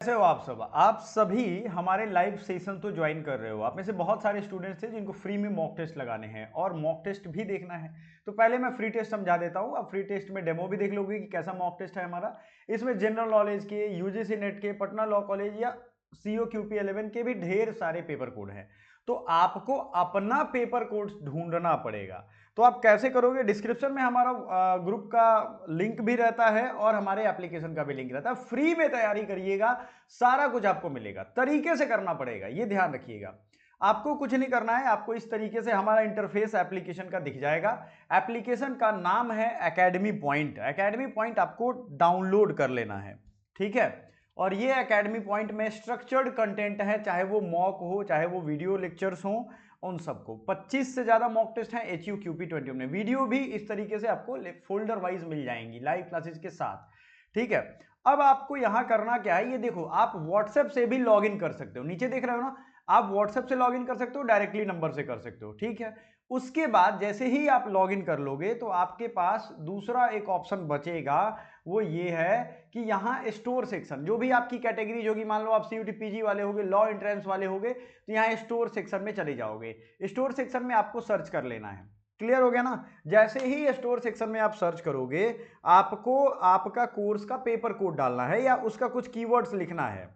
कैसे हो आप सब? आप सभी हमारे लाइव सेशन तो ज्वाइन कर रहे हो। आप में से बहुत सारे स्टूडेंट्स थे जिनको फ्री में मॉक टेस्ट लगाने हैं और मॉक टेस्ट भी देखना है। तो पहले मैं फ्री टेस्ट समझा देता हूँ। अब फ्री टेस्ट में डेमो भी देख लोगे कि कैसा मॉक टेस्ट है हमारा। इसमें जनरल नॉलेज के, यूजीसी नेट के, पटना लॉ कॉलेज या सीओ क्यूपी 11 के भी ढेर सारे पेपर कोड हैं। तो आपको अपना पेपर कोड ढूंढना पड़ेगा। तो आप कैसे करोगे? डिस्क्रिप्शन में हमारा ग्रुप का लिंक भी रहता है और हमारे एप्लीकेशन का भी लिंक रहता है। फ्री में तैयारी करिएगा, सारा कुछ आपको मिलेगा। तरीके से करना पड़ेगा, ये ध्यान रखिएगा। आपको कुछ नहीं करना है, आपको इस तरीके से हमारा इंटरफेस एप्लीकेशन का दिख जाएगा। एप्लीकेशन का नाम है एकेडमी पॉइंट। एकेडमी पॉइंट आपको डाउनलोड कर लेना है, ठीक है। और ये एकेडमी पॉइंट में स्ट्रक्चर्ड कंटेंट है, चाहे वो मॉक हो, चाहे वो वीडियो लेक्चर्स हो, उन सबको 25 से ज्यादा मॉक टेस्ट हैं एच यू क्यूपी 21 में। वीडियो भी इस तरीके से आपको फोल्डर वाइज मिल जाएंगी लाइव क्लासेस के साथ, ठीक है। अब आपको यहां करना क्या है, ये देखो, आप व्हाट्सएप से भी लॉग इन कर सकते हो। नीचे देख रहे हो ना, आप व्हाट्सएप से लॉग इन कर सकते हो, डायरेक्टली नंबर से कर सकते हो, ठीक है। उसके बाद जैसे ही आप लॉग इन कर लोगे तो आपके पास दूसरा एक ऑप्शन बचेगा। वो ये है कि यहाँ स्टोर सेक्शन, जो भी आपकी कैटेगरी होगी, मान लो आप सीयूटी पीजी वाले होगे, लॉ एंट्रेंस वाले होगे, तो यहाँ स्टोर सेक्शन में चले जाओगे। स्टोर सेक्शन में आपको सर्च कर लेना है। क्लियर हो गया ना? जैसे ही स्टोर सेक्शन में आप सर्च करोगे, आपको आपका कोर्स का पेपर कोड डालना है या उसका कुछ कीवर्ड्स लिखना है।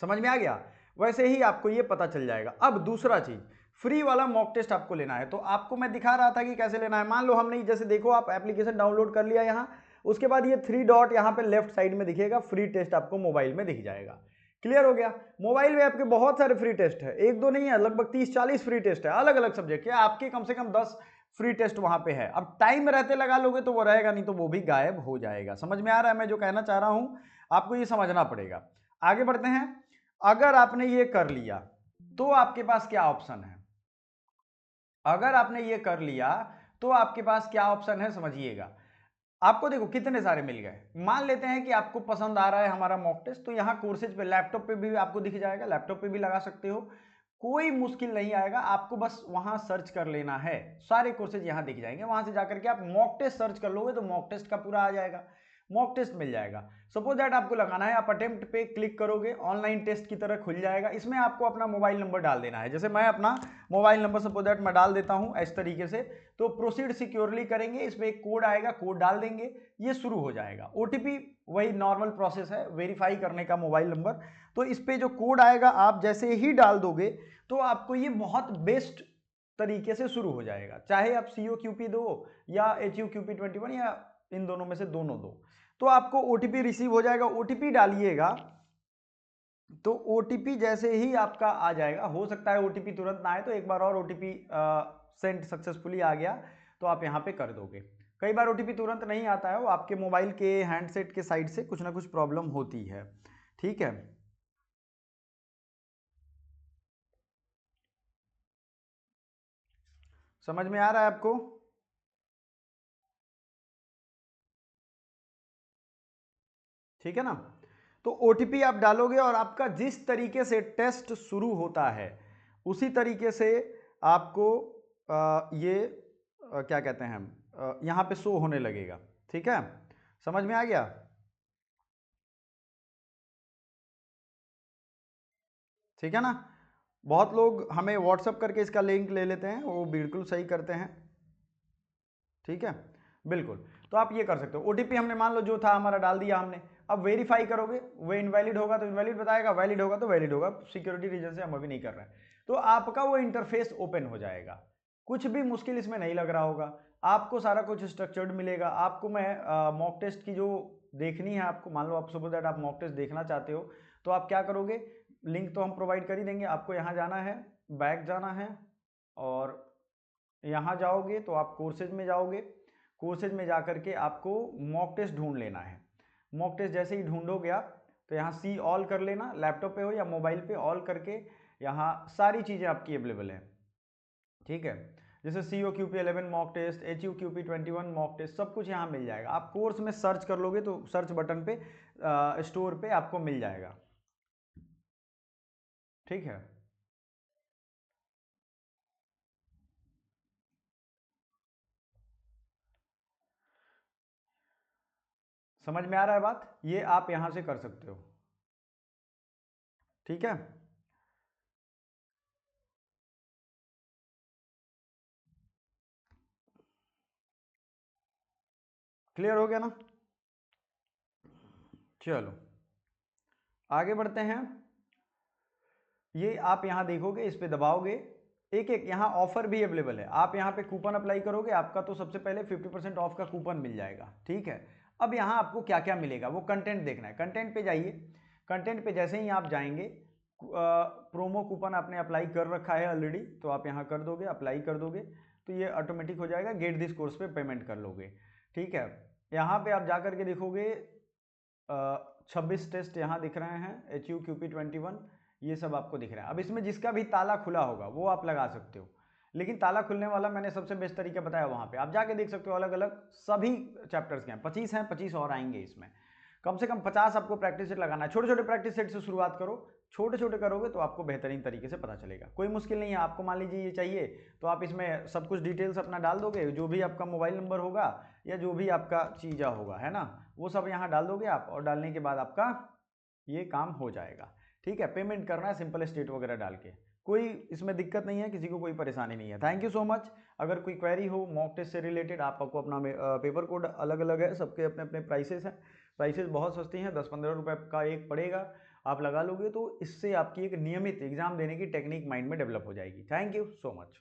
समझ में आ गया? वैसे ही आपको ये पता चल जाएगा। अब दूसरा चीज, फ्री वाला मॉक टेस्ट आपको लेना है। तो आपको मैं दिखा रहा था कि कैसे लेना है। मान लो हमने, जैसे देखो, आप एप्लीकेशन डाउनलोड कर लिया यहाँ, उसके बाद ये 3 डॉट यहाँ पे लेफ्ट साइड में दिखेगा, फ्री टेस्ट आपको मोबाइल में दिख जाएगा। क्लियर हो गया? मोबाइल में आपके बहुत सारे फ्री टेस्ट है, एक दो नहीं है, लगभग 30-40 फ्री टेस्ट है, अलग अलग सब्जेक्ट के। आपके कम से कम 10 फ्री टेस्ट वहां पे है। अब टाइम रहते लगा लोगे तो वो रहेगा, नहीं तो वो भी गायब हो जाएगा। समझ में आ रहा है मैं जो कहना चाह रहा हूं? आपको ये समझना पड़ेगा। आगे बढ़ते हैं। अगर आपने ये कर लिया तो आपके पास क्या ऑप्शन है? अगर आपने ये कर लिया तो आपके पास क्या ऑप्शन है, समझिएगा। आपको देखो कितने सारे मिल गए। मान लेते हैं कि आपको पसंद आ रहा है हमारा मॉक टेस्ट, तो यहाँ कोर्सेज पे, लैपटॉप पे भी आपको दिख जाएगा, लैपटॉप पे भी लगा सकते हो। कोई मुश्किल नहीं आएगा, आपको बस वहां सर्च कर लेना है। सारे कोर्सेज यहाँ दिख जाएंगे, वहां से जाकर के आप मॉक टेस्ट सर्च कर लोगे तो मॉक टेस्ट का पूरा आ जाएगा, मॉक टेस्ट मिल जाएगा। सपोज दैट आपको लगाना है, आप अटेम्प्ट पे क्लिक करोगे, ऑनलाइन टेस्ट की तरह खुल जाएगा। इसमें आपको अपना मोबाइल नंबर डाल देना है। जैसे मैं अपना मोबाइल नंबर सपोज दैट मैं डाल देता हूं इस तरीके से। तो प्रोसीड सिक्योरली करेंगे, इसमें एक कोड आएगा, कोड डाल देंगे, ये शुरू हो जाएगा। ओटीपी वही नॉर्मल प्रोसेस है वेरीफाई करने का, मोबाइल नंबर। तो इस पे जो कोड आएगा आप जैसे ही डाल दोगे तो आपको ये बहुत बेस्ट तरीके से शुरू हो जाएगा। चाहे आप सीओ क्यूपी दो या एच यू क्यूपी 21 या इन दोनों में से दोनों दो, तो आपको ओटीपी रिसीव हो जाएगा। ओटीपी डालिएगा तो ओटीपी जैसे ही आपका आ जाएगा, हो सकता है ओटीपी तुरंत ना आए, तो एक बार और ओटीपी सेंड सक्सेसफुली आ गया तो आप यहां पे कर दोगे। कई बार ओटीपी तुरंत नहीं आता है, वो आपके मोबाइल के हैंडसेट के साइड से कुछ ना कुछ प्रॉब्लम होती है, ठीक है। समझ में आ रहा है आपको? ठीक है ना? तो ओटीपी आप डालोगे और आपका जिस तरीके से टेस्ट शुरू होता है उसी तरीके से आपको ये क्या कहते हैं, यहाँ पे शो होने लगेगा, ठीक है। समझ में आ गया? ठीक है ना? बहुत लोग हमें व्हाट्सअप करके इसका लिंक ले लेते हैं, वो बिल्कुल सही करते हैं, ठीक है। बिल्कुल। तो आप ये कर सकते हो। ओटीपी हमने मान लो जो था हमारा डाल दिया हमने। अब वेरीफाई करोगे, वो इनवैलिड होगा तो इनवैलिड बताएगा, वैलिड होगा तो वैलिड होगा। सिक्योरिटी रीजन से हम अभी नहीं कर रहे हैं। तो आपका वो इंटरफेस ओपन हो जाएगा। कुछ भी मुश्किल इसमें नहीं लग रहा होगा। आपको सारा कुछ स्ट्रक्चर्ड मिलेगा। आपको मैं मॉक टेस्ट की जो देखनी है, आपको मान लो आप सपोज दैट आप मॉक टेस्ट देखना चाहते हो, तो आप क्या करोगे? लिंक तो हम प्रोवाइड कर ही देंगे। आपको यहाँ जाना है, बैक जाना है, और यहाँ जाओगे तो आप कोर्सेज में जाओगे। कोर्सेज में जा करके आपको मॉक टेस्ट ढूंढ लेना है। मॉक टेस्ट जैसे ही ढूंढोगे आप, तो यहाँ सी ऑल कर लेना, लैपटॉप पे हो या मोबाइल पे, ऑल करके यहाँ सारी चीज़ें आपकी अवेलेबल है, ठीक है। जैसे C O Q P 11 mock test, H U Q P 21 mock test, सब कुछ यहाँ मिल जाएगा। आप कोर्स में सर्च कर लोगे तो सर्च बटन पे स्टोर पे आपको मिल जाएगा, ठीक है। समझ में आ रहा है बात? ये आप यहाँ से कर सकते हो। ठीक है, क्लियर हो गया ना। चलो आगे बढ़ते हैं। ये आप यहाँ देखोगे, इस पे दबाओगे, एक एक यहाँ ऑफर भी अवेलेबल है। आप यहाँ पे कूपन अप्लाई करोगे, आपका तो सबसे पहले 50% ऑफ का कूपन मिल जाएगा। ठीक है, अब यहाँ आपको क्या क्या मिलेगा वो कंटेंट देखना है। कंटेंट पे जाइए, कंटेंट पे जैसे ही आप जाएंगे, प्रोमो कूपन आपने अप्लाई कर रखा है ऑलरेडी, तो आप यहाँ कर दोगे, अप्लाई कर दोगे, तो ये ऑटोमेटिक हो जाएगा। गेट दिस कोर्स पे पेमेंट कर लोगे। ठीक है, यहाँ पे आप जा करके देखोगे 26 टेस्ट यहाँ दिख रहे हैं, HUQP21, ये सब आपको दिख रहा है। अब इसमें जिसका भी ताला खुला होगा वो आप लगा सकते हो, लेकिन ताला खुलने वाला मैंने सबसे बेस्ट तरीका बताया, वहाँ पे आप जाके देख सकते हो। अलग अलग सभी चैप्टर्स के हैं, 25 हैं, 25 और आएंगे इसमें। कम से कम 50 आपको प्रैक्टिस सेट लगाना है। छोटे छोटे प्रैक्टिस सेट से शुरुआत करो, छोटे छोटे करोगे तो आपको बेहतरीन तरीके से पता चलेगा। कोई मुश्किल नहीं है। आपको मान लीजिए ये चाहिए तो आप इसमें सब कुछ डिटेल्स अपना डाल दोगे, जो भी आपका मोबाइल नंबर होगा या जो भी आपका चीज़ा होगा, है ना, वो सब यहाँ डाल दोगे आप, और डालने के बाद आपका ये काम हो जाएगा। ठीक है, पेमेंट करना है सिंपल स्टेट वगैरह डाल के, कोई इसमें दिक्कत नहीं है, किसी को कोई परेशानी नहीं है। Thank you so much. अगर कोई क्वेरी हो मॉक टेस्ट से रिलेटेड, आपको अपना पेपर कोड अलग अलग है, सबके अपने अपने प्राइसेस हैं। प्राइसेस बहुत सस्ती हैं, 10-15 रुपये का एक पड़ेगा। आप लगा लोगे तो इससे आपकी एक नियमित एग्जाम देने की टेक्निक माइंड में डेवलप हो जाएगी। Thank you so much.